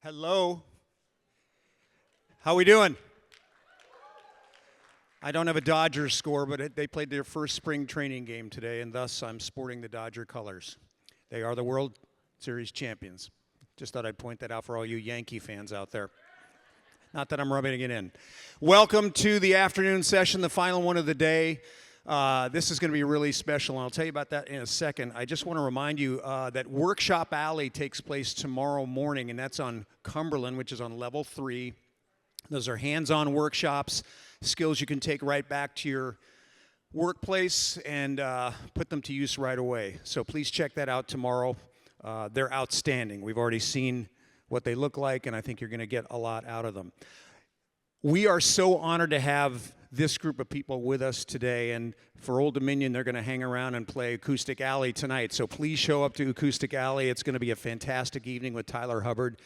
Hello. How we doing? I don't have a Dodgers score, but they played their first spring training game today, and thus I'm sporting the Dodger colors. They are the World Series champions. Just thought I'd point that out for all you Yankee fans out there. Not that I'm rubbing it in. Welcome to the afternoon session, the final one of the day. This is going to be really special, and I'll tell you about that in a second. I just want to remind you that Workshop Alley takes place tomorrow morning, and that's on Cumberland, which is on level 3. Those are hands-on workshops, skills you can take right back to your workplace and put them to use right away. So please check that out tomorrow. They're outstanding. We've already seen what they look like, and I think you're going to get a lot out of them. We are so honored to have this group of people with us today, and for Old Dominion, they're going to hang around and play Acoustic Alley tonight. So please show up to Acoustic Alley. It's going to be a fantastic evening with Tyler Hubbard,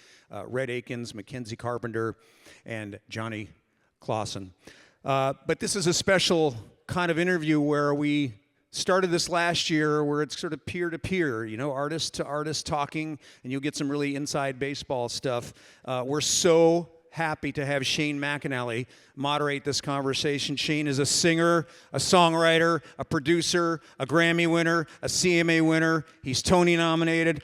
Red Akins, Mackenzie Carpenter, and Johnny Clausen. But this is a special kind of interview where we started this last year where it's sort of peer-to-peer, you know, artist to artist talking, and you'll get some really inside baseball stuff. We're so happy to have Shane McAnally moderate this conversation. Shane is a singer, a songwriter, a producer, a Grammy winner, a CMA winner. He's Tony nominated.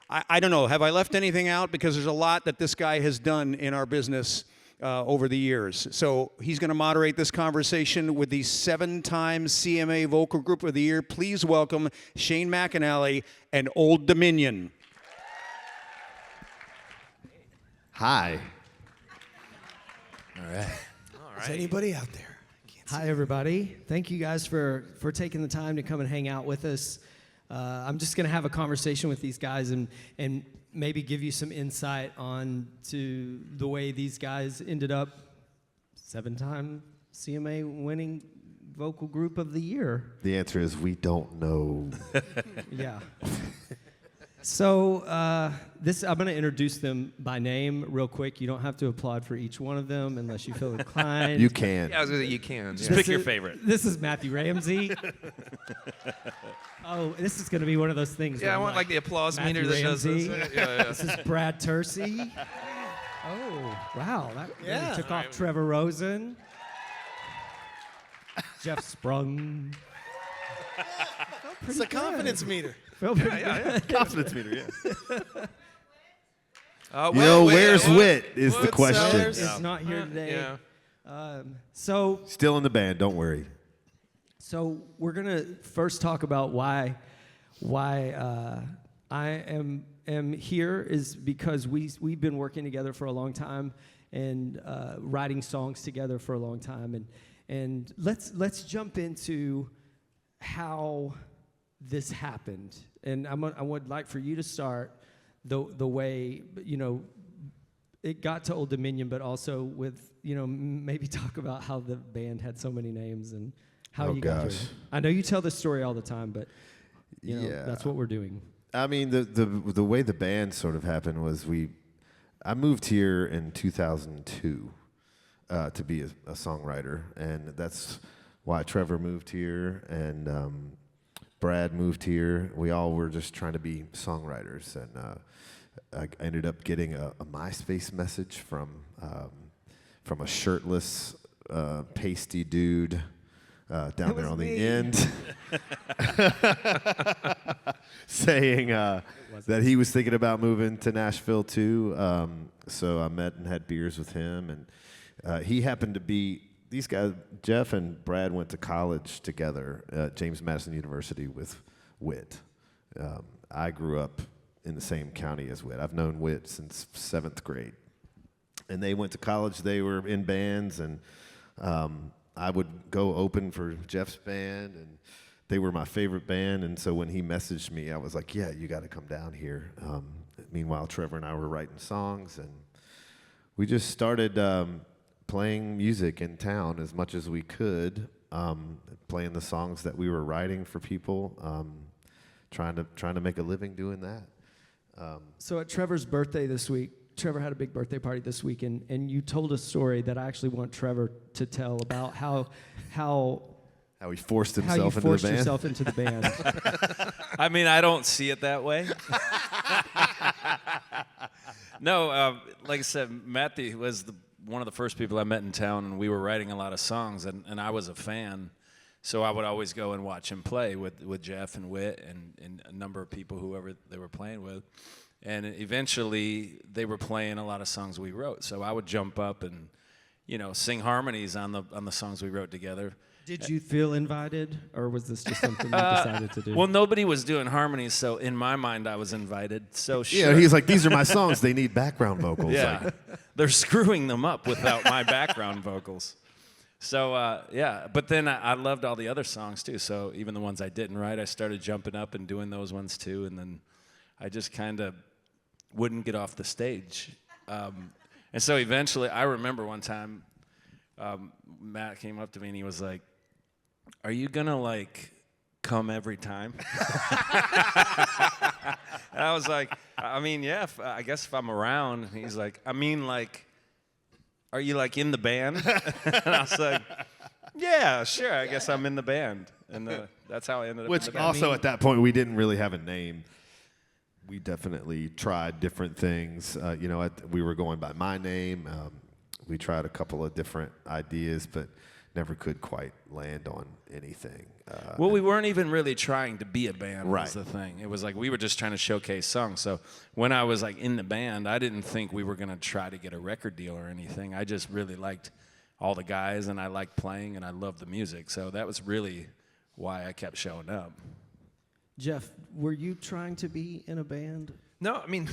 I don't know, have I left anything out? Because there's a lot that this guy has done in our business over the years. So he's going to moderate this conversation with the 7-time CMA Vocal Group of the Year. Please welcome Shane McAnally and Old Dominion. Hi. All right. Is anybody out there? Hi, everybody. Thank you guys for taking the time to come and hang out with us. I'm just going to have a conversation with these guys and maybe give you some insight on to the way these guys ended up 7-time CMA winning Vocal Group of the Year. The answer is we don't know. Yeah. So I'm going to introduce them by name real quick. You don't have to applaud for each one of them unless you feel inclined. You can. Yeah, I was gonna say you can. Just pick your favorite. This is Matthew Ramsey. Oh, this is going to be one of those things. Yeah, I want like the applause Matthew meter that does Ramsey. this. Yeah. This is Brad Tersey. Oh, wow. That really took off. Trevor Rosen. Jeff Sprung. It's a confidence meter. Confidence meter, yeah. Well, where's Whit is the Whit's question. Sellers. Is not here today. Yeah. So Still in the band, don't worry. we're gonna first talk about why I am here is because we've been working together for a long time and writing songs together for a long time, and let's jump into how this happened. And I would like for you to start the way, you know, it got to Old Dominion, but also with, you know, maybe talk about how the band had so many names and how you got here. I know you tell this story all the time, but, you know, that's what we're doing. I mean, the way the band sort of happened was I moved here in 2002 to be a songwriter, and that's why Trevor moved here, and Brad moved here. We all were just trying to be songwriters, and I ended up getting a MySpace message from a shirtless, pasty dude down there on the end, saying that he was thinking about moving to Nashville too. So I met and had beers with him, and he happened to be. These guys, Jeff and Brad, went to college together at James Madison University with Whit. I grew up in the same county as Whit. I've known Whit since 7th grade. And they went to college. They were in bands, and I would go open for Jeff's band, and they were my favorite band. And so when he messaged me, I was like, yeah, you got to come down here. Meanwhile, Trevor and I were writing songs, and we just started playing music in town as much as we could, playing the songs that we were writing for people, trying to make a living doing that. So at Trevor's birthday this week, Trevor had a big birthday party this week, and you told a story that I actually want Trevor to tell about how he forced how you himself into forced the band. yourself into the band. I mean, I don't see it that way. No, like I said, Matthew was one of the first people I met in town, and we were writing a lot of songs, and I was a fan. So I would always go and watch him play with Jeff and Whit and a number of people, whoever they were playing with. And eventually, they were playing a lot of songs we wrote. So I would jump up and, sing harmonies on the songs we wrote together. Did you feel invited, or was this just something you decided to do? Well, nobody was doing harmonies, so in my mind, I was invited. So sure. Yeah, he's like, these are my songs. They need background vocals. Yeah, Like, they're screwing them up without my background vocals. So, yeah, but then I loved all the other songs, too. So even the ones I didn't write, I started jumping up and doing those ones, too. And then I just kind of wouldn't get off the stage. And so eventually, I remember one time, Matt came up to me and he was like, "Are you going to, come every time?" And I was like, I mean, yeah, I guess if I'm around. And he's like, I mean, are you in the band? And I was like, yeah, sure, I guess I'm in the band. And that's how I ended up in which the band. also at that point we didn't really have a name. We definitely tried different things. We were going by my name. We tried a couple of different ideas, but never could quite land on anything. Well, we weren't even really trying to be a band, Right. was the thing. It was we were just trying to showcase songs. So when I was in the band, I didn't think we were going to try to get a record deal or anything. I just really liked all the guys, and I liked playing, and I loved the music. So that was really why I kept showing up. Jeff, were you trying to be in a band? No, I mean,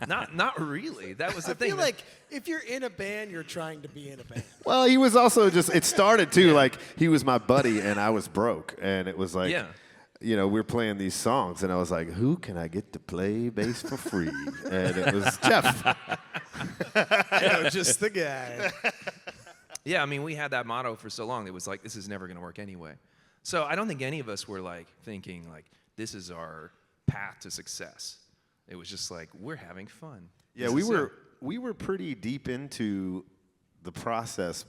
not really. That was the I thing. feel like if you're in a band, you're trying to be in a band. Well, he was also it started too, he was my buddy and I was broke. And it was we're playing these songs and I was like, who can I get to play bass for free? And it was Jeff. Just the guy. Yeah, I mean, we had that motto for so long. It was this is never going to work anyway. So I don't think any of us were thinking this is our path to success. It was just we're having fun. Yeah, we were pretty deep into the process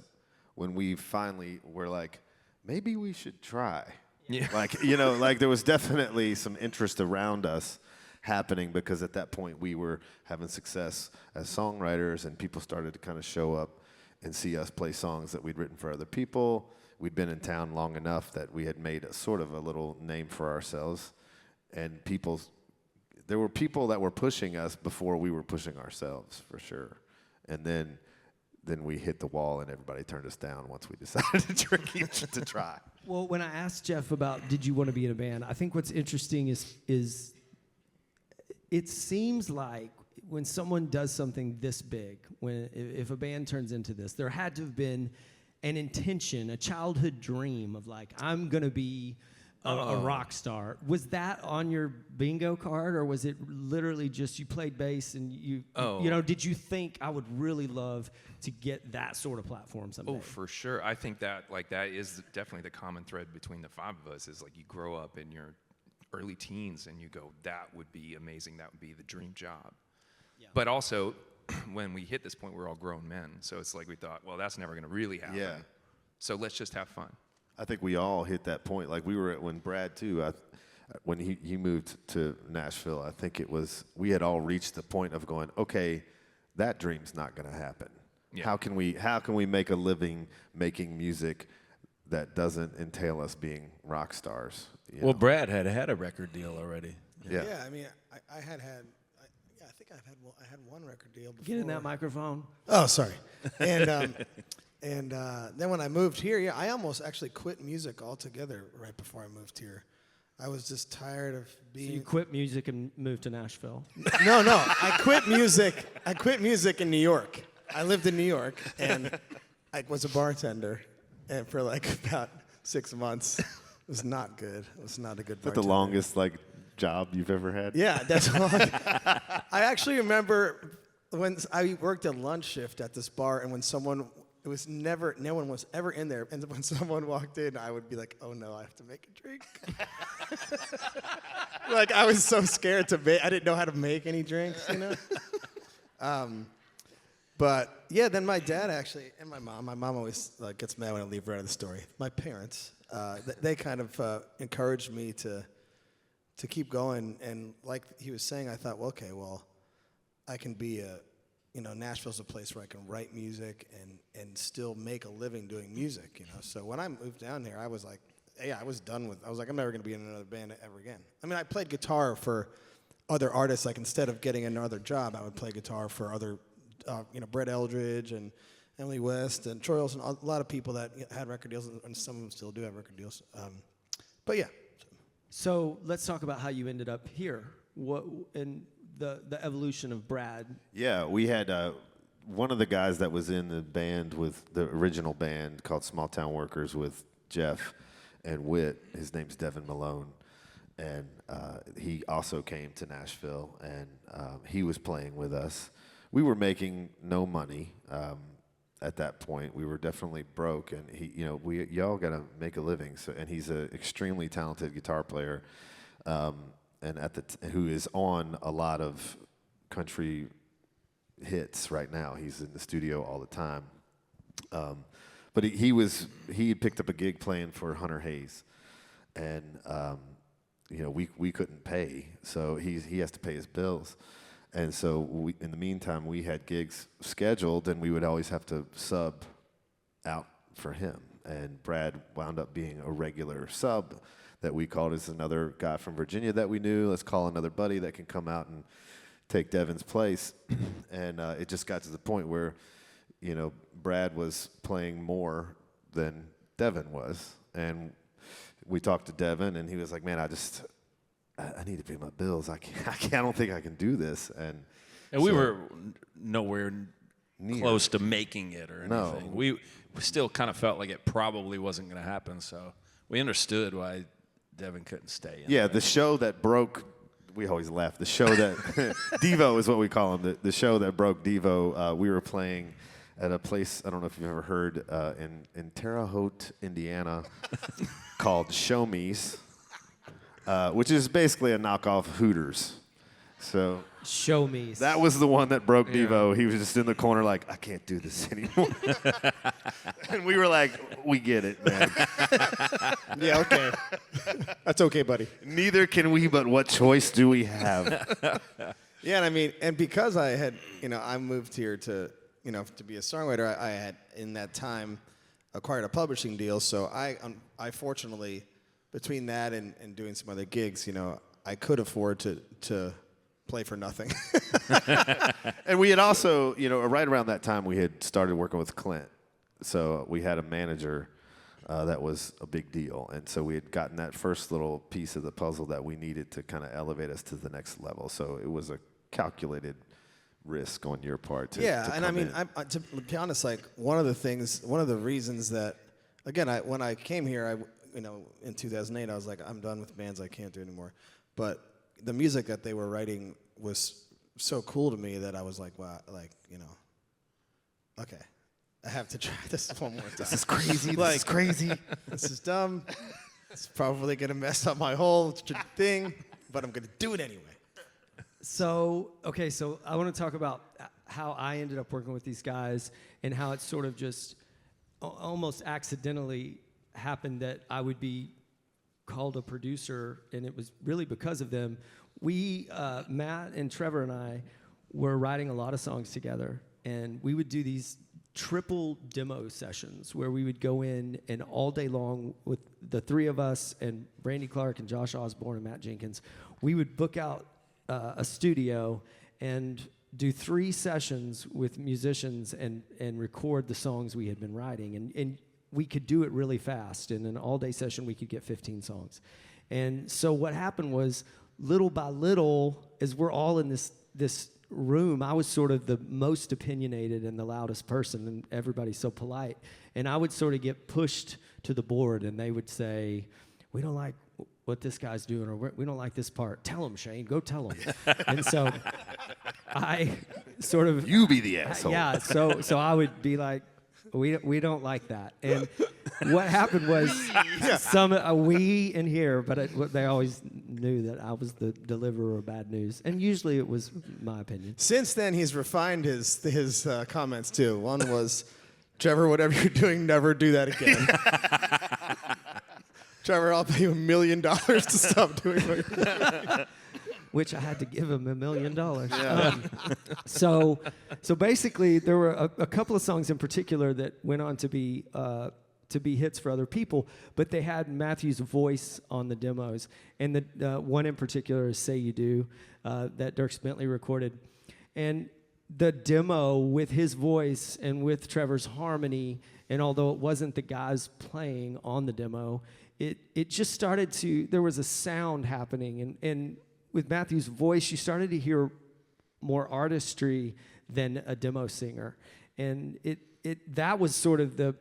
when we finally were like, maybe we should try. Yeah. There was definitely some interest around us happening because at that point we were having success as songwriters and people started to kind of show up and see us play songs that we'd written for other people. We'd been in town long enough that we had made a little name for ourselves, and there were people that were pushing us before we were pushing ourselves, for sure. And then we hit the wall, and everybody turned us down once we decided to try. Well, when I asked Jeff about did you want to be in a band, I think what's interesting is it seems like when someone does something this big, if a band turns into this, there had to have been an intention, a childhood dream of I'm going to be a rock star. Was that on your bingo card, or was it literally just you played bass and did you think I would really love to get that sort of platform someday? Oh, for sure. I think that that is definitely the common thread between the five of us is you grow up in your early teens and you go, that would be amazing. That would be the dream job. Yeah. But also, when we hit this point, we're all grown men. So it's we thought, well, that's never going to really happen. Yeah. So let's just have fun. I think we all hit that point. We were when Brad too. When he moved to Nashville, I think we had all reached the point of going, okay, that dream's not going to happen. Yeah. How can we make a living making music that doesn't entail us being rock stars? Well, Brad had a record deal already. Yeah. Yeah, I mean, I think I had one record deal before. Get in that microphone. Oh, sorry. And then when I moved here, I almost actually quit music altogether right before I moved here. I was just tired of being. So you quit music and moved to Nashville? No. I quit music. I quit music in New York. I lived in New York, and I was a bartender, and for about 6 months. It was not good. It was not a good bartender. Is that the longest job you've ever had? Yeah, that's long. I actually remember when I worked a lunch shift at this bar, and when no one was ever in there, and when someone walked in, I would be like, oh no, I have to make a drink. I was so scared I didn't know how to make any drinks, But yeah, then my dad actually, and my mom always gets mad when I leave her out of the story. My parents, they kind of encouraged me to keep going, and like he was saying, I thought, well, okay, I can be Nashville's a place where I can write music and still make a living doing music, So when I moved down here, I was like, I was done with, I was like, I'm never going to be in another band ever again. I mean, I played guitar for other artists. Like, instead of getting another job, I would play guitar for other, Brett Eldridge and Emily West and Troy Olsen, a lot of people that had record deals, and some of them still do have record deals. But yeah. So let's talk about how you ended up here. What and the evolution of Brad. Yeah, we had one of the guys that was in the band with the original band called Small Town Workers with Jeff and Whit. His name's Devin Malone, and he also came to Nashville, and he was playing with us. We were making no money at that point. We were definitely broke, and y'all got to make a living. So, and he's an extremely talented guitar player, and who is on a lot of country hits right now. He's in the studio all the time. But he had picked up a gig playing for Hunter Hayes, and we couldn't pay, so he has to pay his bills, and so in the meantime we had gigs scheduled, and we would always have to sub out for him. And Brad wound up being a regular sub that we called as another guy from Virginia that we knew. Let's call another buddy that can come out and take Devin's place, and it just got to the point where Brad was playing more than Devin was. And we talked to Devin, and he was like, man, I need to pay my bills. I don't think I can do this. And we were nowhere close to making it or anything. No. We still kind of felt like it probably wasn't going to happen, so we understood why Devin couldn't stay. The show that broke, we always laugh, the show that, Devo is what we call him, the show that broke Devo, we were playing at a place, I don't know if you've ever heard, in Terre Haute, Indiana, called Show Me's, which is basically a knockoff Hooters. So Show Me. that was the one that broke Devo. He was just in the corner like, I can't do this anymore. And we were like, we get it, man. Yeah, okay. That's okay, buddy. Neither can we, but what choice do we have? Yeah, and I mean, and because I had, I moved here to be a songwriter, I had, in that time, acquired a publishing deal. So I fortunately, between that and doing some other gigs, I could afford to play for nothing. And we had also, right around that time, we had started working with Clint. So we had a manager that was a big deal. And so we had gotten that first little piece of the puzzle that we needed to kind of elevate us to the next level. So it was a calculated risk on your part to and I mean, to be honest, like one of the reasons that, again, when I came here, in 2008, I was like, I'm done with bands, I can't do it anymore. But the music that they were writing was so cool to me that I was like, wow, okay, I have to try this one more time. This is crazy. This is crazy. This is dumb. It's probably gonna mess up my whole thing, but I'm gonna do it anyway. So I want to talk about how I ended up working with these guys and how it sort of just almost accidentally happened that I would be called a producer, and it was really because of them. We, Matt and Trevor and I, were writing a lot of songs together, and we would do these triple demo sessions where we would go in and all day long with the three of us and Brandy Clark and Josh Osborne and Matt Jenkins, we would book out a studio and do 3 sessions with musicians and record the songs we had been writing. And we could do it really fast. In an all-day session, we could get 15 songs. And so what happened was, little by little, as we're all in this room, I was sort of the most opinionated and the loudest person, and everybody's so polite. And I would sort of get pushed to the board, and they would say, we don't like what this guy's doing, or we don't like this part. Tell him, Shane. Go tell him. And so I sort of... You be the asshole. Yeah, so I would be like, we don't like that. And what happened was we in here, but they always knew that I was the deliverer of bad news. And usually it was my opinion. Since then, he's refined his comments, too. One was, Trevor, whatever you're doing, never do that again. Trevor, I'll pay you $1 million to stop doing what you're doing. which I had to give him $1 million. So basically, there were a couple of songs in particular that went on to be hits for other people, but they had Matthew's voice on the demos. And the one in particular is "Say You Do," that Dierks Bentley recorded. And the demo with his voice and with Trevor's harmony, and although it wasn't the guys playing on the demo, it just started to, there was a sound happening. And with Matthew's voice, you started to hear more artistry than a demo singer. And that was sort of the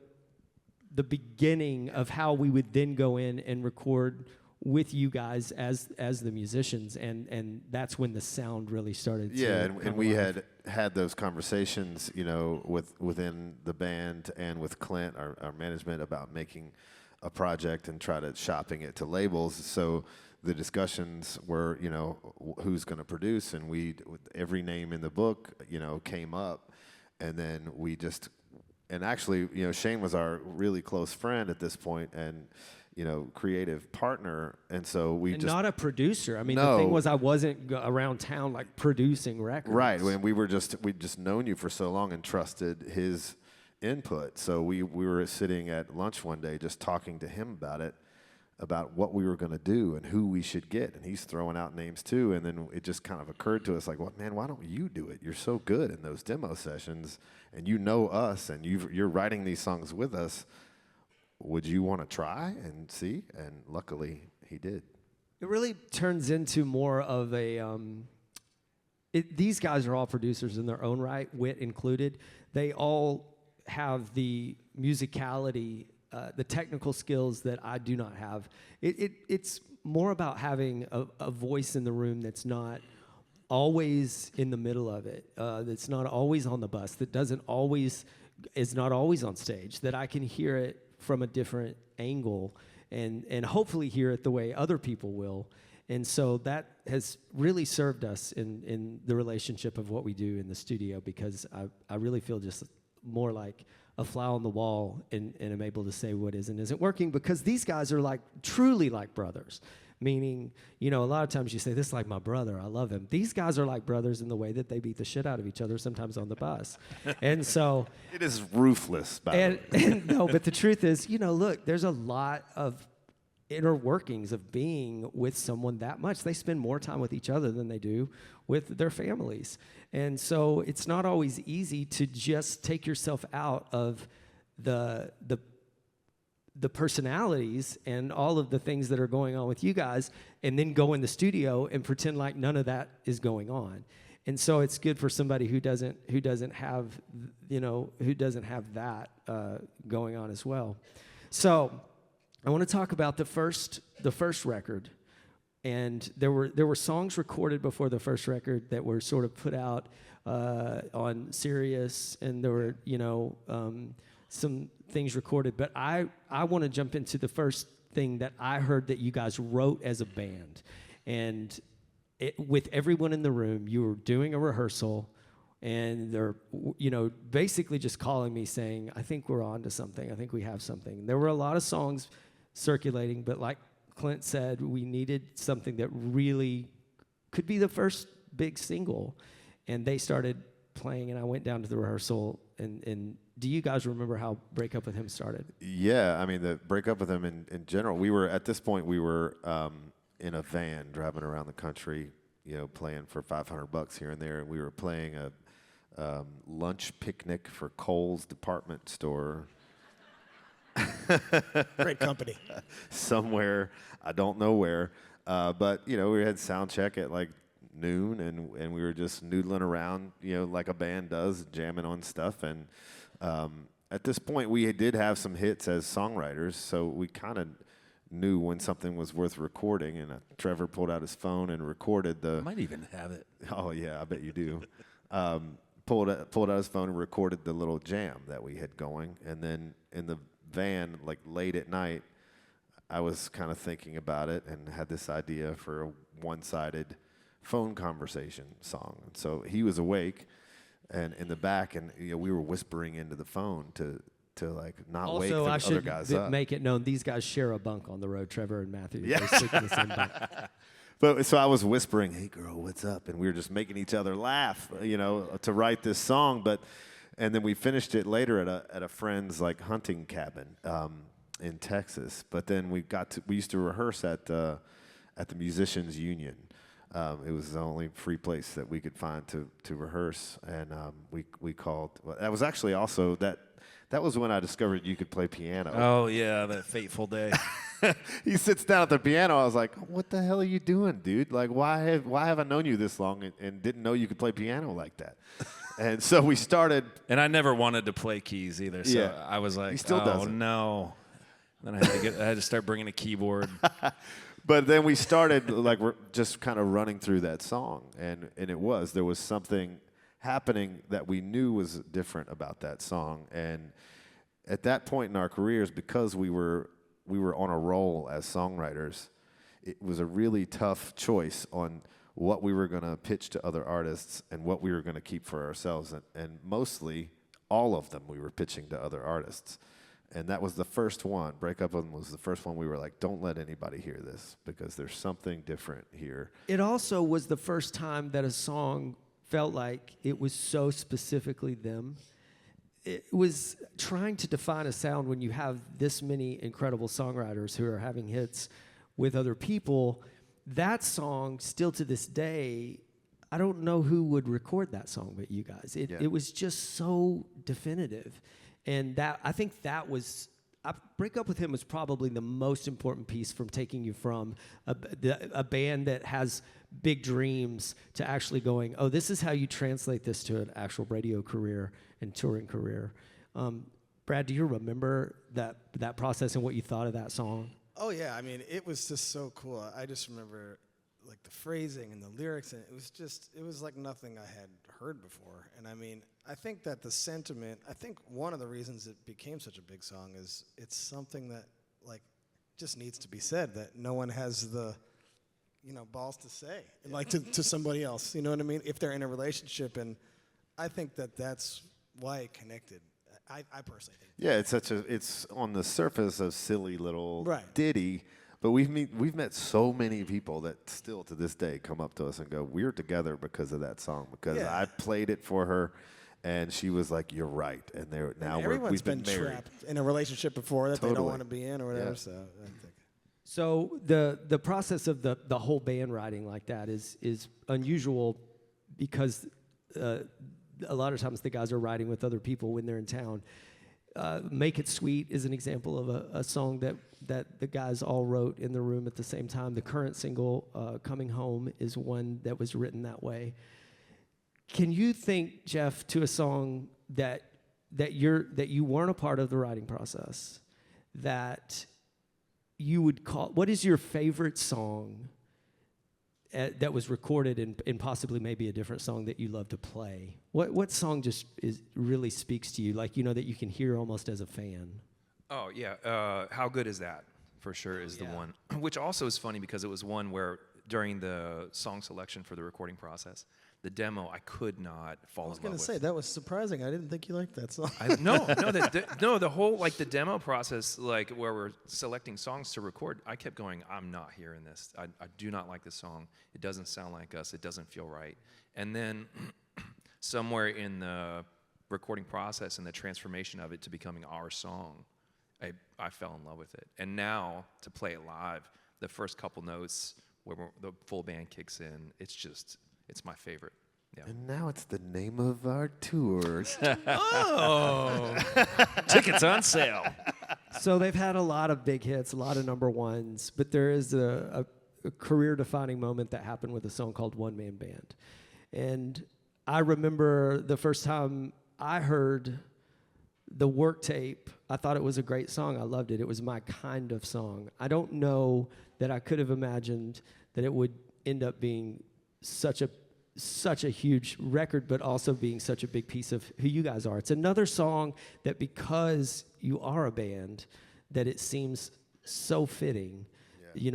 beginning of how we would then go in and record with you guys as the musicians, and that's when the sound really started to and we had those conversations, within the band and with Clint, our management, about making a project and try to shopping it to labels. So the discussions were, who's going to produce, and every name in the book, came up, and then we just, and actually, Shane was our really close friend at this point, and creative partner, and so we not a producer. I mean, No. the thing was, I wasn't around town like producing records. Right, when we'd just known you for so long and trusted his input. So we were sitting at lunch one day just talking to him about what we were going to do and who we should get, and he's throwing out names too. And then it just kind of occurred to us, like, well, man, why don't you do it? You're so good in those demo sessions, and you know us, and you're writing these songs with us. Would you want to try and see? And luckily, he did. It really turns into more of a. These guys are all producers in their own right, Whit included. They all have the musicality, the technical skills that I do not have. It's more about having a voice in the room that's not always in the middle of it, that's not always on the bus, that is not always on stage, that I can hear it from a different angle and hopefully hear it the way other people will. And so that has really served us in the relationship of what we do in the studio, because I really feel just more like a fly on the wall and am able to say what is and isn't working, because these guys are like truly like brothers. Meaning, a lot of times you say, this is like my brother, I love him. These guys are like brothers in the way that they beat the shit out of each other sometimes on the bus. And so... It is ruthless, by the way. And no, but the truth is, look, there's a lot of inner workings of being with someone that much. They spend more time with each other than they do with their families. And so it's not always easy to just take yourself out of the personalities and all of the things that are going on with you guys, and then go in the studio and pretend like none of that is going on. And so it's good for somebody who doesn't have that going on as well. So I want to talk about the first record. And there were songs recorded before the first record that were sort of put out on Sirius, and there were some things recorded, but I want to jump into the first thing that I heard that you guys wrote as a band. And with everyone in the room, you were doing a rehearsal, and they're basically just calling me saying, I think we're on to something, I think we have something. There were a lot of songs circulating, but like Clint said, we needed something that really could be the first big single. And they started playing, and I went down to the rehearsal, and do you guys remember how Break Up With Him started? Yeah, I mean, the Break Up With Him in general, at this point, we were in a van driving around the country, playing for $500 here and there, and we were playing a lunch picnic for Kohl's department store. Great company. Somewhere, I don't know where, but we had sound check at like noon, and we were just noodling around, like a band does, jamming on stuff. And at this point, we did have some hits as songwriters, so we kind of knew when something was worth recording. And Trevor pulled out his phone and recorded the. I might even have it. Oh yeah, I bet you do. Pulled out his phone and recorded the little jam that we had going, and then in the van, like late at night, I was kind of thinking about it and had this idea for a one-sided phone conversation song. And so he was awake and in the back, and we were whispering into the phone to like not wake the other guys up. Also, I should make it known, these guys share a bunk on the road, Trevor and Matthew. Yeah. They sleep in the same bunk. But so I was whispering, "Hey girl, what's up?" And we were just making each other laugh, to write this song. And then we finished it later at a friend's like hunting cabin in Texas. But then we used to rehearse at the Musicians Union. It was the only free place that we could find to rehearse, and we called. Well, that was actually also that was when I discovered you could play piano. Oh yeah, that fateful day. He sits down at the piano. I was like, "What the hell are you doing, dude? Like, why have I known you this long and didn't know you could play piano like that?" And so we started. And I never wanted to play keys either, so Yeah. I was like, He still "Oh doesn't." no!" Then I had to start bringing a keyboard. But then we started like we're just kind of running through that song, and there was something happening that we knew was different about that song. And at that point in our careers, because we were on a roll as songwriters, it was a really tough choice on what we were going to pitch to other artists and what we were going to keep for ourselves. And mostly, all of them we were pitching to other artists. And that was the first one. Break Up With Them was the first one we were like, don't let anybody hear this because there's something different here. It also was the first time that a song felt like it was so specifically them. It was trying to define a sound when you have this many incredible songwriters who are having hits with other people. That song, still to this day, I don't know who would record that song but you guys. It was just so definitive. And I think that was, Break Up With Him was probably the most important piece from taking you from a band that has big dreams to actually going, oh, this is how you translate this to an actual radio career and touring career. Brad, do you remember that process and what you thought of that song? Oh yeah, I mean, it was just so cool. I just remember like the phrasing and the lyrics, and it was like nothing I had heard before. And I mean, I think that the sentiment, I think one of the reasons it became such a big song is it's something that like just needs to be said, that no one has the balls to say, like to somebody else, you know what I mean? If they're in a relationship, and I think that that's why it connected. I personally think. Yeah, it's on the surface a silly little Right. ditty, but we've met so many people that still to this day come up to us and go, "We're together because of that song, because Yeah. I played it for her, and she was like, 'You're right,' and Everyone's we've been married." trapped in a relationship before that they don't Totally. want to be in or whatever. Yeah. So I think. So the process of the whole band writing like that is unusual because a lot of times the guys are writing with other people when they're in town. Make It Sweet is an example of a song that the guys all wrote in the room at the same time. The current single, Coming Home, is one that was written that way. Can you think, Jeff, to a song that you weren't a part of the writing process, that you would call, what is your favorite song that was recorded and possibly maybe a different song that you love to play? What song just really speaks to you, like that you can hear almost as a fan? Oh yeah, How Good Is That? For sure is the one. Which also is funny because it was one where during the song selection for the recording process, the demo I could not fall in love with. I was going to say, that was surprising. I didn't think you liked that song. The whole like the demo process, like where we're selecting songs to record, I kept going, I'm not hearing this. I do not like this song. It doesn't sound like us. It doesn't feel right. And then somewhere in the recording process and the transformation of it to becoming our song, I fell in love with it. And now to play it live, the first couple notes where the full band kicks in, it's my favorite. Yeah. And now it's the name of our tours. Oh, tickets on sale. So they've had a lot of big hits, a lot of number ones, but there is a career-defining moment that happened with a song called One Man Band. And I remember the first time I heard the work tape, I thought it was a great song. I loved it. It was my kind of song. I don't know that I could have imagined that it would end up being such a huge record, but also being such a big piece of who you guys are. It's another song that, because you are a band, that it seems so fitting,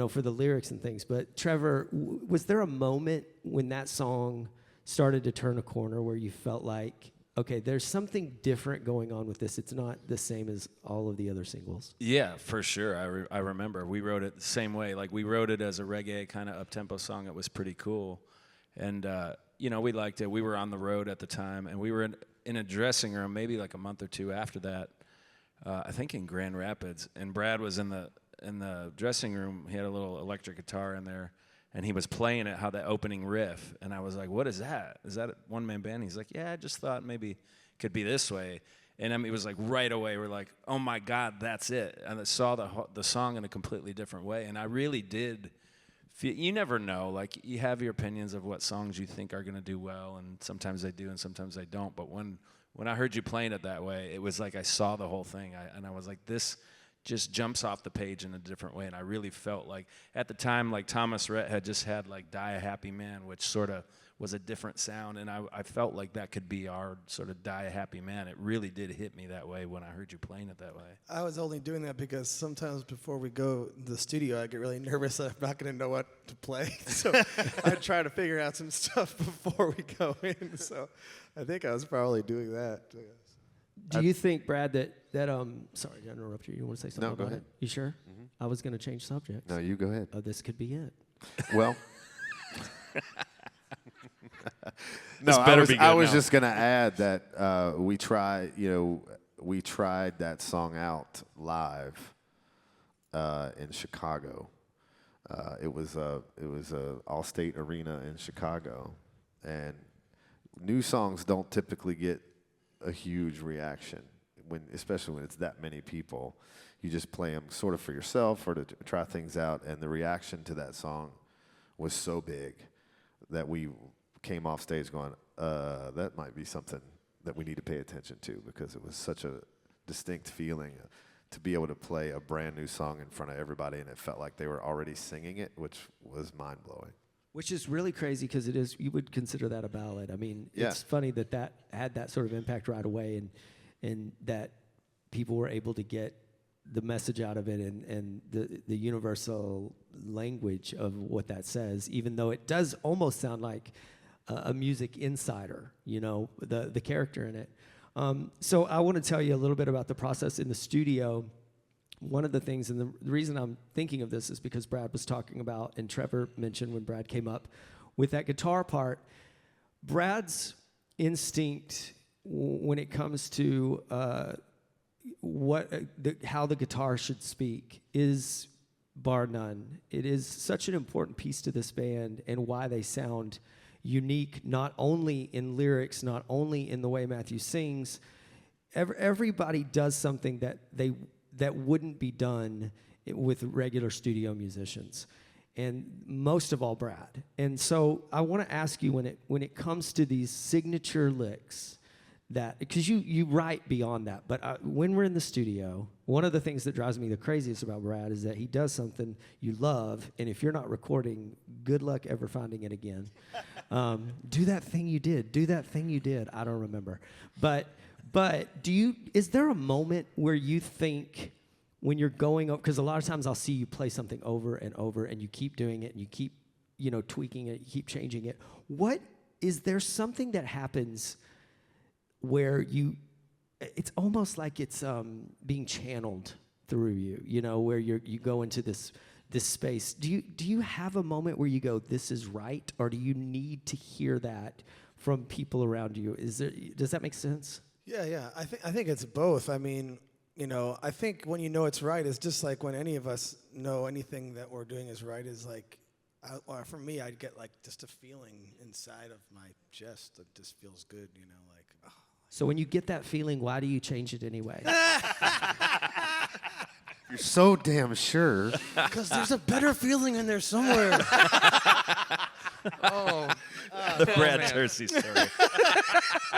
for the lyrics and things. But Trevor, was there a moment when that song started to turn a corner where you felt like okay, there's something different going on with this. It's not the same as all of the other singles. Yeah, for sure. I remember we wrote it the same way. Like we wrote it as a reggae kind of up-tempo song. It was pretty cool. And, we liked it. We were on the road at the time, and we were in a dressing room maybe like a month or two after that, I think in Grand Rapids. And Brad was in the dressing room. He had a little electric guitar in there, and he was playing it, how the opening riff. And I was like, what is that? Is that a one-man band? He's like, yeah, I just thought maybe it could be this way. And I mean, it was like right away, we're like, oh my God, that's it. And I saw the song in a completely different way. And I really did feel, you never know. Like, you have your opinions of what songs you think are going to do well, and sometimes they do and sometimes they don't. But when I heard you playing it that way, it was like I saw the whole thing. And I was like, this just jumps off the page in a different way. And I really felt like, at the time, like Thomas Rhett had just had like Die a Happy Man, which sort of was a different sound. And I felt like that could be our sort of Die a Happy Man. It really did hit me that way when I heard you playing it that way. I was only doing that because sometimes before we go to the studio, I get really nervous that I'm not going to know what to play. So I try to figure out some stuff before we go in. So I think I was probably doing that. Do you think, Brad, that sorry to interrupt you. You want to say something No, go about ahead. it? You sure? Mm-hmm. I was going to change subjects. No, you go ahead. Oh, this could be it. Well, This no, better be good I was now. just gonna add that we tried that song out live in Chicago. It was a Allstate Arena in Chicago, and new songs don't typically get a huge reaction especially when it's that many people. You just play them sort of for yourself or to try things out, and the reaction to that song was so big that we came off stage going, that might be something that we need to pay attention to, because it was such a distinct feeling to be able to play a brand new song in front of everybody, and it felt like they were already singing it, which was mind-blowing. Which is really crazy, because it is, you would consider that a ballad. I mean, Yeah. It's funny that had that sort of impact right away, and that people were able to get the message out of it and the universal language of what that says, even though it does almost sound like a music insider, the character in it. So I want to tell you a little bit about the process in the studio. One of the things, and the reason I'm thinking of this is because Brad was talking about, and Trevor mentioned when Brad came up with that guitar part, Brad's instinct when it comes to how the guitar should speak is bar none. It is such an important piece to this band and why they sound unique, not only in lyrics, not only in the way Matthew sings. Everybody does something that wouldn't be done with regular studio musicians, and most of all Brad. And so I want to ask you, when it comes to these signature licks, that, because you write beyond that, but when we're in the studio, one of the things that drives me the craziest about Brad is that he does something you love, and if you're not recording, good luck ever finding it again. Do that thing you did. I don't remember. But is there a moment where you think, when you're going up, because a lot of times I'll see you play something over and over, and you keep doing it, and you keep tweaking it, you keep changing it. Is there something that happens where it's almost like it's being channeled through you, where you go into this space? Do you have a moment where you go, this is right, or do you need to hear that from people around you? Does that make sense? Yeah. I think it's both. I mean, I think when you know it's right, it's just like when any of us know anything that we're doing is right, is like, for me, I'd get like just a feeling inside of my chest that just feels good, like, oh. So when you get that feeling, why do you change it anyway? You're so damn sure. Because there's a better feeling in there somewhere. The Brad Tersey story.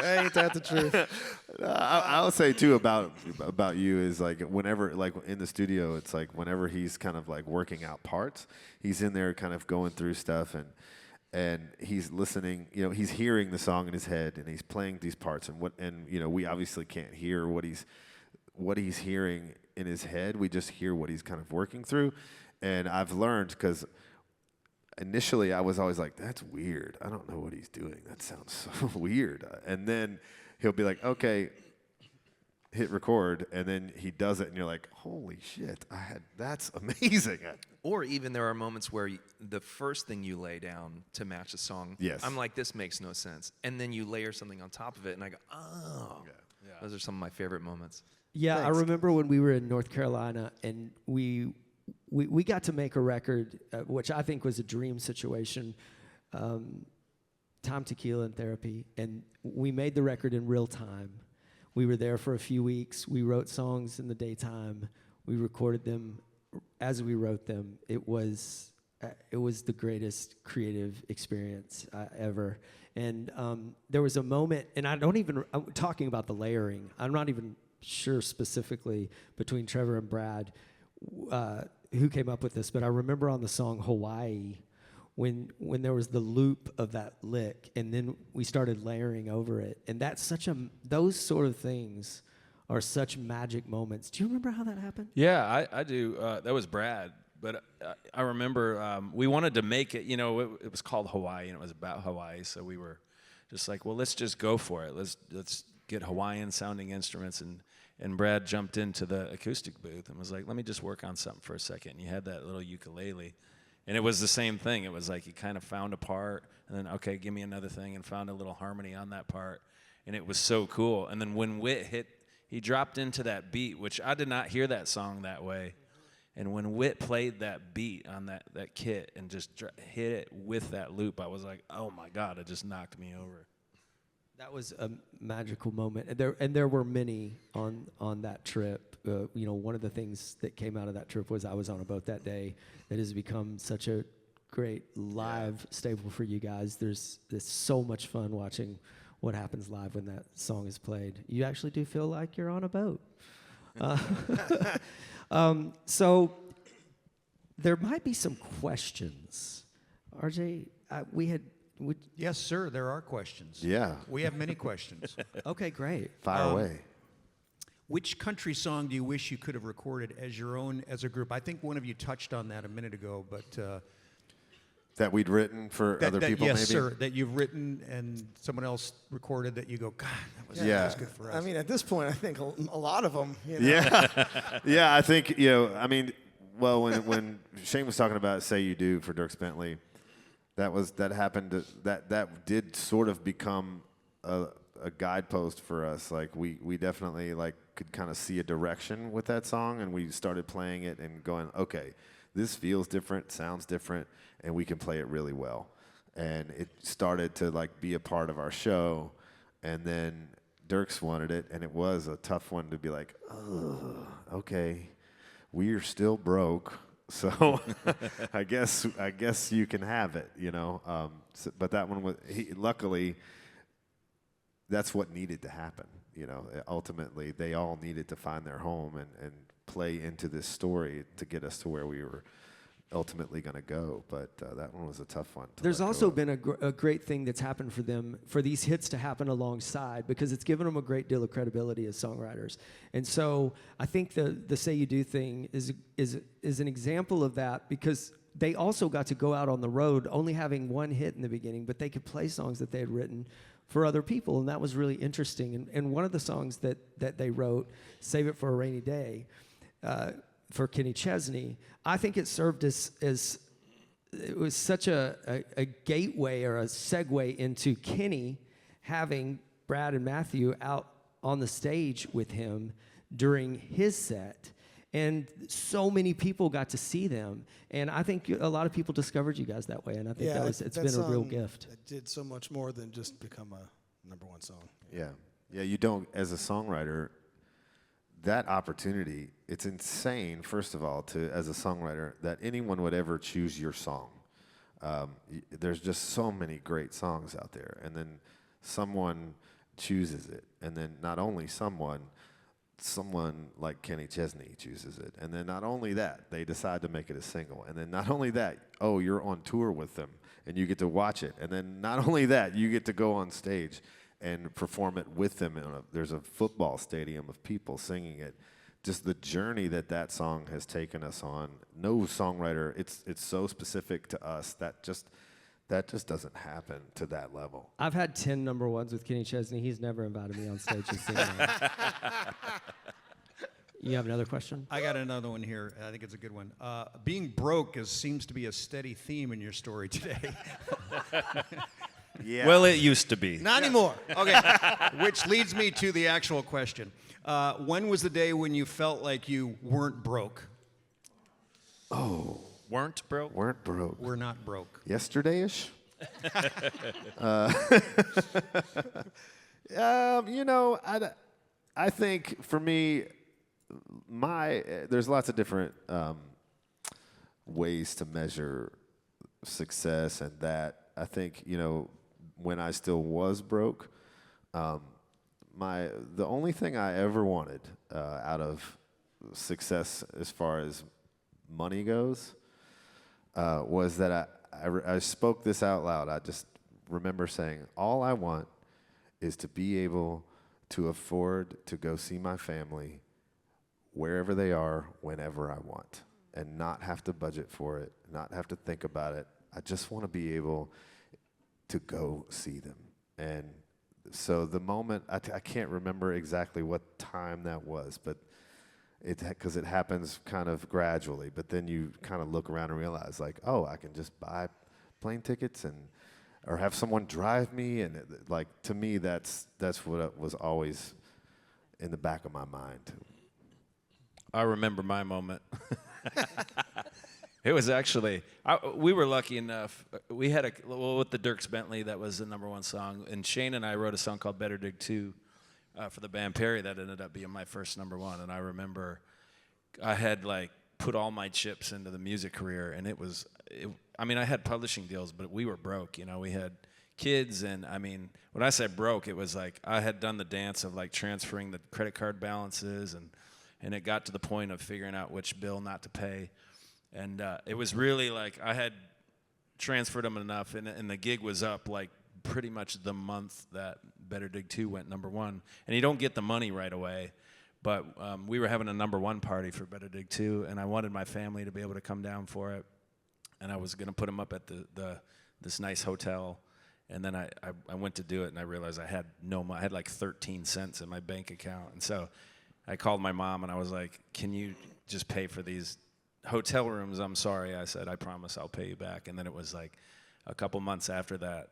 Ain't that the truth? I'll say too about you is like, whenever, like in the studio, it's like whenever he's kind of like working out parts, he's in there kind of going through stuff, and he's listening, he's hearing the song in his head, and he's playing these parts, and we obviously can't hear what he's hearing in his head. We just hear what he's kind of working through. And I've learned, because initially I was always like, that's weird. I don't know what he's doing. That sounds so weird. And then he'll be like, okay, hit record, and then he does it, and you're like, holy shit, that's amazing. Or even there are moments where the first thing you lay down to match a song, Yes. I'm like, this makes no sense. And then you layer something on top of it, and I go, oh. Yeah. Those are some of my favorite moments. Yeah, Thanks. I remember when we were in North Carolina, and we got to make a record, which I think was a dream situation, Time, Tequila, and Therapy, and we made the record in real time. We were there for a few weeks. We wrote songs in the daytime. We recorded them as we wrote them. It was the greatest creative experience ever. And there was a moment, and I'm talking about the layering. I'm not even sure specifically between Trevor and Brad who came up with this, but I remember on the song Hawaii, when there was the loop of that lick, and then we started layering over it. And that's those sort of things are such magic moments. Do you remember how that happened? Yeah, I do. That was Brad. But I remember we wanted to make it, it was called Hawaii, and it was about Hawaii. So we were just like, well, let's just go for it. Let's get Hawaiian sounding instruments. And Brad jumped into the acoustic booth and was like, let me just work on something for a second. And he had that little ukulele. And it was the same thing. It was like he kind of found a part, and then, okay, give me another thing, and found a little harmony on that part. And it was so cool. And then when Whit hit, he dropped into that beat, which I did not hear that song that way. And when Whit played that beat on that kit and just hit it with that loop, I was like, oh my God, it just knocked me over. That was a magical moment, and there were many on that trip. One of the things that came out of that trip was I was on a boat that day. That has become such a great live staple for you guys. There's so much fun watching what happens live when that song is played. You actually do feel like you're on a boat. So there might be some questions. RJ, Yes, sir, there are questions. Yeah. We have many questions. Okay, great. Fire away. Which country song do you wish you could have recorded as your own, as a group? I think one of you touched on that a minute ago, but... That we'd written for other people, yes, maybe? sir, that you've written and someone else recorded that you go, God, that was good for us. I mean, at this point, I think a lot of them. Yeah. Yeah, I think, well, when Shane was talking about Say You Do for Dierks Bentley, that happened, that did sort of become a guidepost for us. Like, we definitely, could kind of see a direction with that song, and we started playing it and going, okay, this feels different, sounds different, and we can play it really well. And it started to be a part of our show, and then Dierks wanted it, and it was a tough one to be like, oh, okay, we're still broke, so I guess you can have it, but that one was, luckily, that's what needed to happen. Ultimately, they all needed to find their home and play into this story to get us to where we were ultimately going to go. But that one was a tough one. There's also been a great thing that's happened for them, for these hits to happen alongside, because it's given them a great deal of credibility as songwriters. And so I think the Say You Do thing is an example of that, because they also got to go out on the road only having one hit in the beginning, but they could play songs that they had written for other people, and that was really interesting. And one of the songs that they wrote, Save It for a Rainy Day, for Kenny Chesney, I think it served as it was such a gateway or a segue into Kenny having Brad and Matthew out on the stage with him during his set. And so many people got to see them. And I think a lot of people discovered you guys that way. And I think it's been a real gift. It did so much more than just become a number one song. Yeah. Yeah, you don't, as a songwriter, that opportunity, it's insane, first of all, as a songwriter, that anyone would ever choose your song. There's just so many great songs out there. And then someone chooses it. And then not only someone like Kenny Chesney chooses it. And then not only that, they decide to make it a single. And then not only that, you're on tour with them and you get to watch it. And then not only that, you get to go on stage and perform it with them. There's a football stadium of people singing it. Just the journey that song has taken us on. No songwriter, it's so specific to us that just that just doesn't happen to that level. I've had 10 number ones with Kenny Chesney. He's never invited me on stage to sing. That. You have another question? I got another one here. I think it's a good one. Being broke seems to be a steady theme in your story today. Yeah. Well, it used to be. Not anymore. Okay, which leads me to the actual question. When was the day when you felt like you weren't broke? Weren't broke? Weren't broke. We're not broke. Yesterday-ish? You know, I think for me, there's lots of different ways to measure success, and that I think, you know, when I still was broke, the only thing I ever wanted out of success as far as money goes was that I spoke this out loud. I just remember saying, all I want is to be able to afford to go see my family wherever they are, whenever I want, and not have to budget for it, not have to think about it. I just want to be able to go see them. And so the moment, I can't remember exactly what time that was, but because it happens kind of gradually, but then you kind of look around and realize, like, oh, I can just buy plane tickets or have someone drive me, and like, to me, that's what was always in the back of my mind. I remember my moment. It was actually, we were lucky enough. We had with the Dierks Bentley, that was the number one song. And Shane and I wrote a song called Better Dig 2 for the band Perry that ended up being my first number one. And I remember I had like put all my chips into the music career. And I mean, I had publishing deals, but we were broke. You know, we had kids. And I mean, when I said broke, it was like I had done the dance of like transferring the credit card balances. And it got to the point of figuring out which bill not to pay. And it was really like I had transferred them enough, and the gig was up like pretty much the month that Better Dig 2 went number one. And you don't get the money right away, but we were having a number one party for Better Dig 2, and I wanted my family to be able to come down for it. And I was going to put them up at this nice hotel. And then I went to do it, and I realized I had I had like 13 cents in my bank account. And so I called my mom, and I was like, can you just pay for these hotel rooms? I'm sorry. I said, I promise I'll pay you back. And then it was like a couple months after that,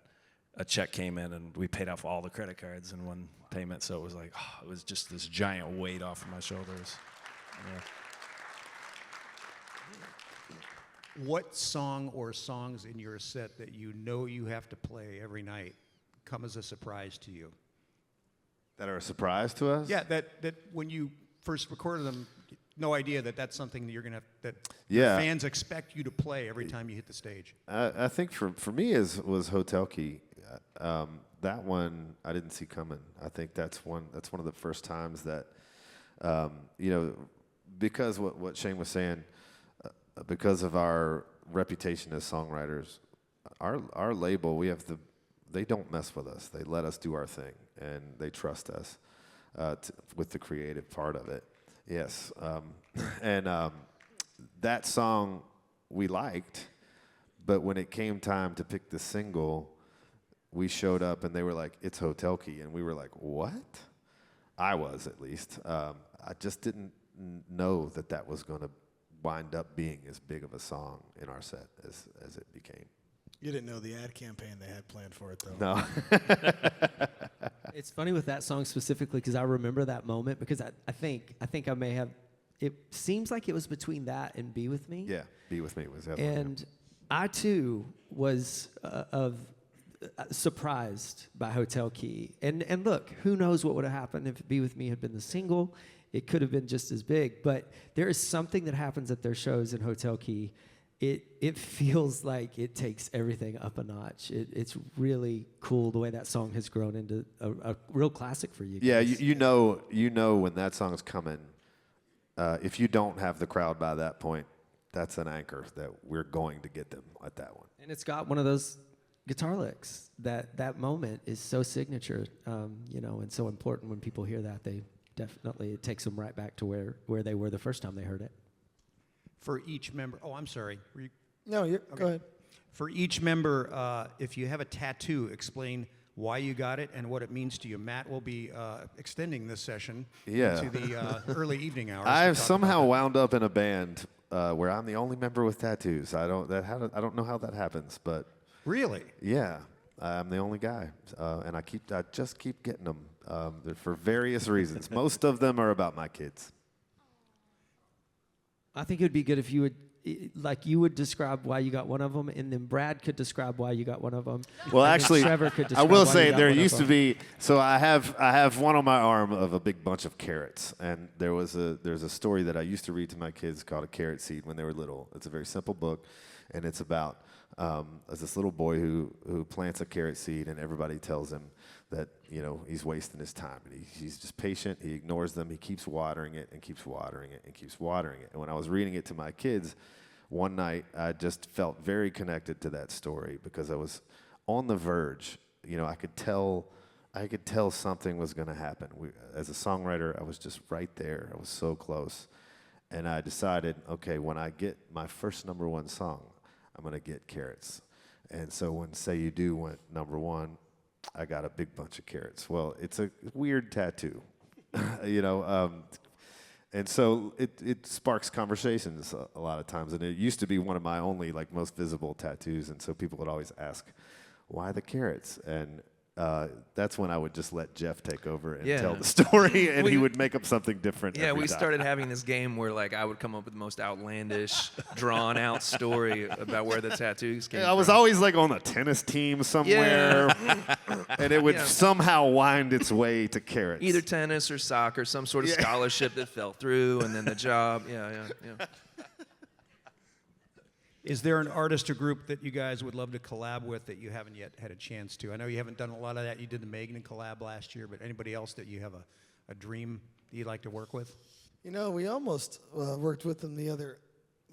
a check came in, and we paid off all the credit cards in one payment. So it was like, it was just this giant weight off of my shoulders. Yeah. What song or songs in your set that you know you have to play every night come as a surprise to you? That are a surprise to us? Yeah, that when you first recorded them, no idea that that's something that you're gonna that Yeah. fans expect you to play every time you hit the stage. I think for me was Hotel Key. That one I didn't see coming. I think that's one of the first times that you know, because what Shane was saying, because of our reputation as songwriters, our label, they don't mess with us. They let us do our thing, and they trust us with the creative part of it. Yes, and that song we liked, but when it came time to pick the single, we showed up and they were like, "It's Hotel Key," and we were like, "What?" I was, at least. I just didn't know that was going to wind up being as big of a song in our set as it became. You didn't know the ad campaign they had planned for it, though. No. It's funny with that song specifically because I remember that moment because I think I may have. It seems like it was between that and Be With Me. Yeah, Be With Me was that. And I too was surprised by Hotel Key. And look, who knows what would have happened if Be With Me had been the single? It could have been just as big. But there is something that happens at their shows in Hotel Key. It feels like it takes everything up a notch. It's really cool the way that song has grown into a real classic for you guys. Yeah, you know when that song's coming. If you don't have the crowd by that point, that's an anchor that we're going to get them at that one. And it's got one of those guitar licks that moment is so signature, you know, and so important when people hear that. It takes them right back to where they were the first time they heard it. For each member, oh, I'm sorry. No, go ahead. For each member, if you have a tattoo, explain why you got it and what it means to you. Matt will be extending this session to the early evening hours. I've somehow wound up in a band where I'm the only member with tattoos. I don't know how that happens, but really, yeah, I'm the only guy, and I just keep getting them for various reasons. Most of them are about my kids. I think it would be good if you would describe why you got one of them, and then Brad could describe why you got one of them. Well, and actually, Trevor could I describe will why you say got there one of used to them. be. So I have one on my arm of a big bunch of carrots, and there's a story that I used to read to my kids called A Carrot Seed when they were little. It's a very simple book, and it's about this little boy who plants a carrot seed, and everybody tells him that he's wasting his time, and he's just patient. He ignores them. He keeps watering it and keeps watering it and keeps watering it. And when I was reading it to my kids one night, I just felt very connected to that story because I was on the verge. I could tell something was going to happen. As a songwriter, I was just right there. I was so close. And I decided, okay, when I get my first #1 song, I'm going to get carrots. And so when Say You Do went #1, I got a big bunch of carrots. Well, it's a weird tattoo, and so it sparks conversations a lot of times. And it used to be one of my only most visible tattoos. And so people would always ask, why the carrots? And that's when I would just let Jeff take over and tell the story, and he would make up something different. Yeah, every we time. started having this game where I would come up with the most outlandish, drawn-out story about where the tattoos came from. I was always on a tennis team somewhere, and it would somehow wind its way to carrots. Either tennis or soccer, some sort of scholarship that fell through, and then the job. Yeah. is there an artist or group that you guys would love to collab with that you haven't yet had a chance to? I know you haven't done a lot of that. You did the Megan collab last year, but anybody else that you have a dream that you'd like to work with? We almost worked with them the other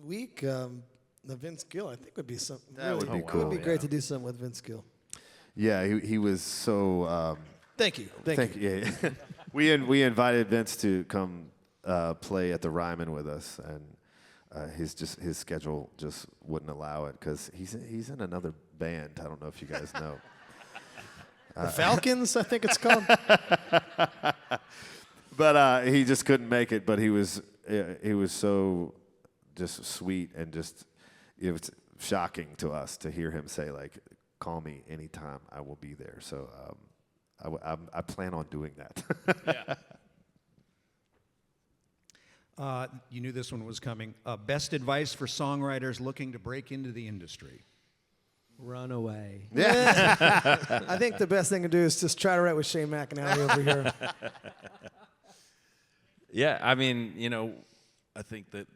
week. The Vince Gill, I think, would be something. That would be cool. It would be great to do something with Vince Gill. Yeah, he was so. Thank you. Thank you. Yeah. we invited Vince to come play at the Ryman with us, and his schedule just wouldn't allow it because he's in another band. I don't know if you guys know. The Falcons, I think it's called. But he just couldn't make it. But he was so just sweet, and just it was shocking to us to hear him say call me anytime, I will be there. So I plan on doing that. Yeah. You knew this one was coming. Best advice for songwriters looking to break into the industry? Run away. I think the best thing to do is just try to write with Shane McAnally over here. Yeah, I mean, I think that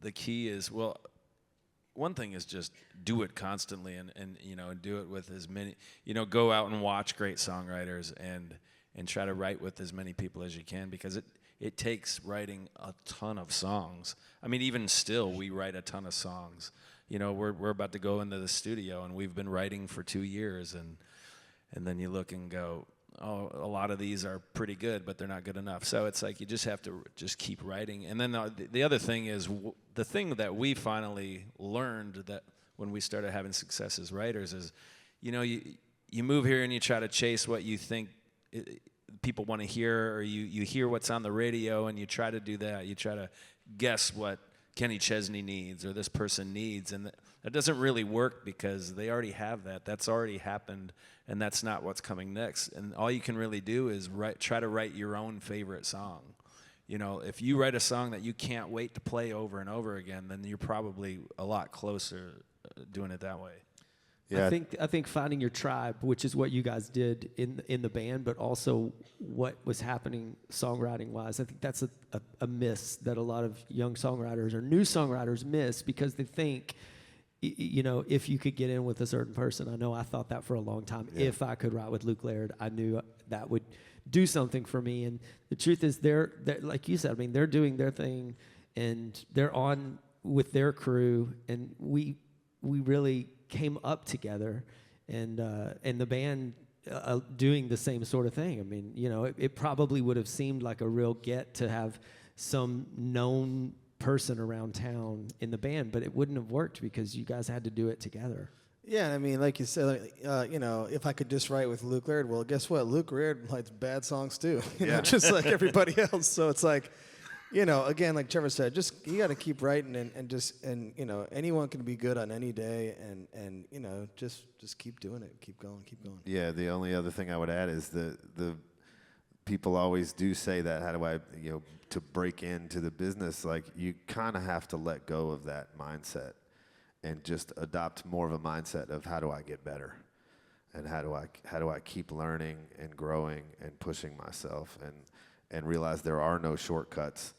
the key is, one thing is just do it constantly and do it with as many, go out and watch great songwriters and try to write with as many people as you can, because it takes writing a ton of songs. I mean, even still, we write a ton of songs. We're about to go into the studio, and we've been writing for 2 years, and then you look and go, oh, a lot of these are pretty good, but they're not good enough. So it's you just have to just keep writing. And then the other thing is, the thing that we finally learned that when we started having success as writers is, you move here and you try to chase what you think people want to hear, or you hear what's on the radio and you try to do that. You try to guess what Kenny Chesney needs or this person needs, and that doesn't really work because they already have that. That's already happened, and that's not what's coming next. And all you can really do is try to write your own favorite song. If you write a song that you can't wait to play over and over again, then you're probably a lot closer doing it that way. Yeah. I think finding your tribe, which is what you guys did in the band, but also what was happening songwriting wise. I think that's a miss that a lot of young songwriters or new songwriters miss, because they think, if you could get in with a certain person. I know I thought that for a long time. Yeah. If I could write with Luke Laird, I knew that would do something for me. And the truth is, they're like you said, I mean, they're doing their thing and they're on with their crew, and we really came up together, and the band doing the same sort of thing. I mean, it probably would have seemed like a real get to have some known person around town in the band, but it wouldn't have worked because you guys had to do it together. Yeah, I mean, like you said, you know, if I could just write with Luke Laird, well, guess what? Luke Laird writes bad songs too, you know, just like everybody else. So it's like, you know, again, like Trevor said, just you got to keep writing and you know, anyone can be good on any day, and you know, just keep doing it, keep going. Yeah, the only other thing I would add is the people always do say that, how do I, you know, to break into the business, like you kind of have to let go of that mindset and just adopt more of a mindset of how do I get better, and how do I keep learning and growing and pushing myself, and realize there are no shortcuts.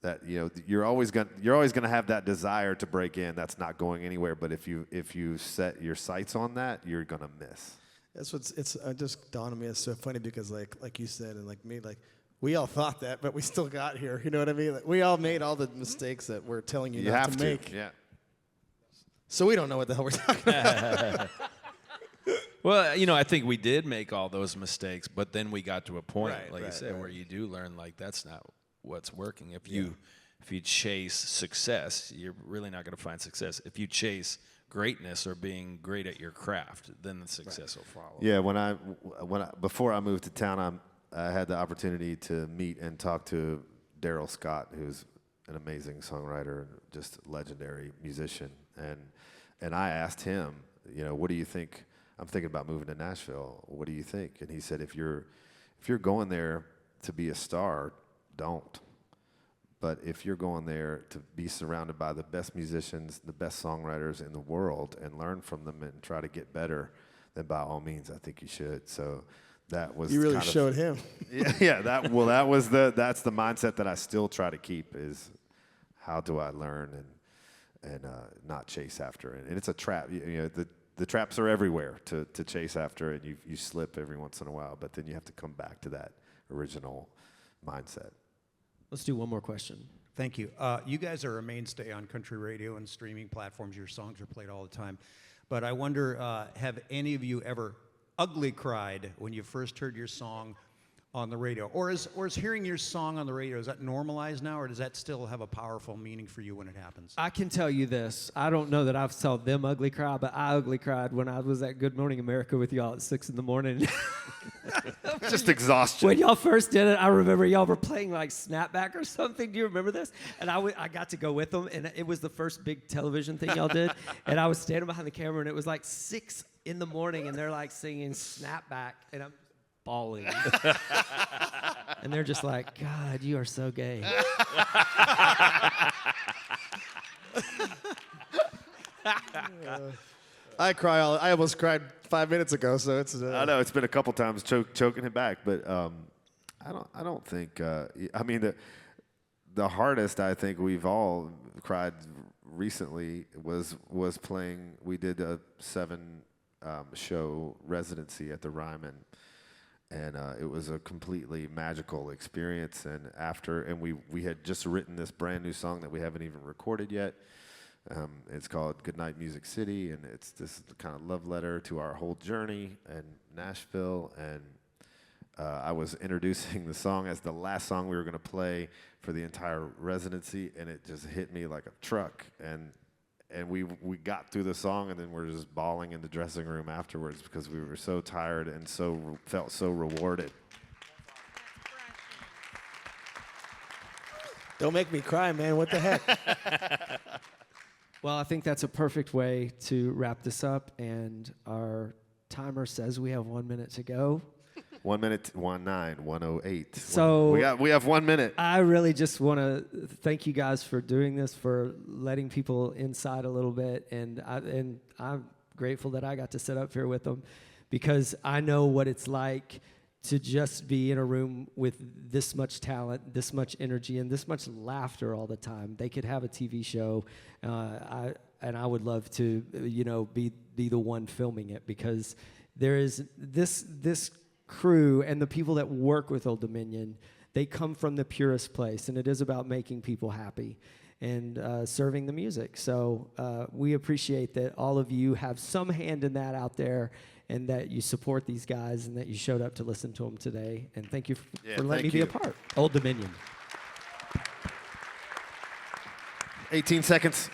That, you know, you're always gonna have that desire to break in. That's not going anywhere. But if you set your sights on that, you're gonna miss. That's what's just dawned on me. It's so funny because like you said, and like me, like we all thought that, but we still got here. You know what I mean? Like, we all made all the mistakes that we're telling you not have to make. Yeah. So we don't know what the hell we're talking about. Well, you know, I think we did make all those mistakes, but then we got to a point, Right, you said, right. where you do learn, like, that's not what's working. If you chase success, you're really not going to find success. If you chase greatness or being great at your craft, then the success will follow. Yeah, before I moved to town, I had the opportunity to meet and talk to Daryl Scott, who's an amazing songwriter and just legendary musician. And I asked him, you know, what do you think? I'm thinking about moving to Nashville. What do you think? And he said, if you're going there to be a star, don't. But if you're going there to be surrounded by the best musicians, the best songwriters in the world, and learn from them and try to get better, then by all means, I think you should. So that was You really showed him. Yeah. That's the mindset that I still try to keep, is how do I learn and not chase after it. And it's a trap. You know, the traps are everywhere to chase after, and you slip every once in a while, but then you have to come back to that original mindset. Let's do one more question. Thank you. You guys are a mainstay on country radio and streaming platforms. Your songs are played all the time. But I wonder, have any of you ever ugly cried when you first heard your song on the radio? Or is hearing your song on the radio, is that normalized now, or does that still have a powerful meaning for you when it happens? I can tell you this. I don't know that I've saw them ugly cry, but I ugly cried when I was at Good Morning America with y'all at 6 in the morning. Just exhaustion. When y'all first did it, I remember y'all were playing like Snapback or something. Do you remember this? And I got to go with them, and it was the first big television thing y'all did. And I was standing behind the camera, and it was like 6 in the morning, and they're like singing Snapback, and I'm bawling. And they're just like, God, you are so gay. I almost cried 5 minutes ago, so it's. I know it's been a couple times choking it back, but I don't think. I mean, the hardest I think we've all cried recently was playing. We did a 7 show residency at the Ryman, and it was a completely magical experience. And we had just written this brand new song that we haven't even recorded yet. It's called Goodnight Music City, and it's this kind of love letter to our whole journey in Nashville. And I was introducing the song as the last song we were going to play for the entire residency, and it just hit me like a truck. And we got through the song, and then we're just bawling in the dressing room afterwards because we were so tired and felt so rewarded. Don't make me cry, man. What the heck? Well, I think that's a perfect way to wrap this up, and our timer says we have 1 minute to go. 1 minute, 1:08. So we have 1 minute. I really just want to thank you guys for doing this, for letting people inside a little bit, and I'm grateful that I got to sit up here with them, because I know what it's like to just be in a room with this much talent, this much energy, and this much laughter all the time. They could have a TV show, and I would love to, be the one filming it, because there is this crew and the people that work with Old Dominion. They come from the purest place, and it is about making people happy and serving the music. So we appreciate that all of you have some hand in that out there, and that you support these guys, and that you showed up to listen to them today. And thank you for letting me be a part. Old Dominion. 18 seconds.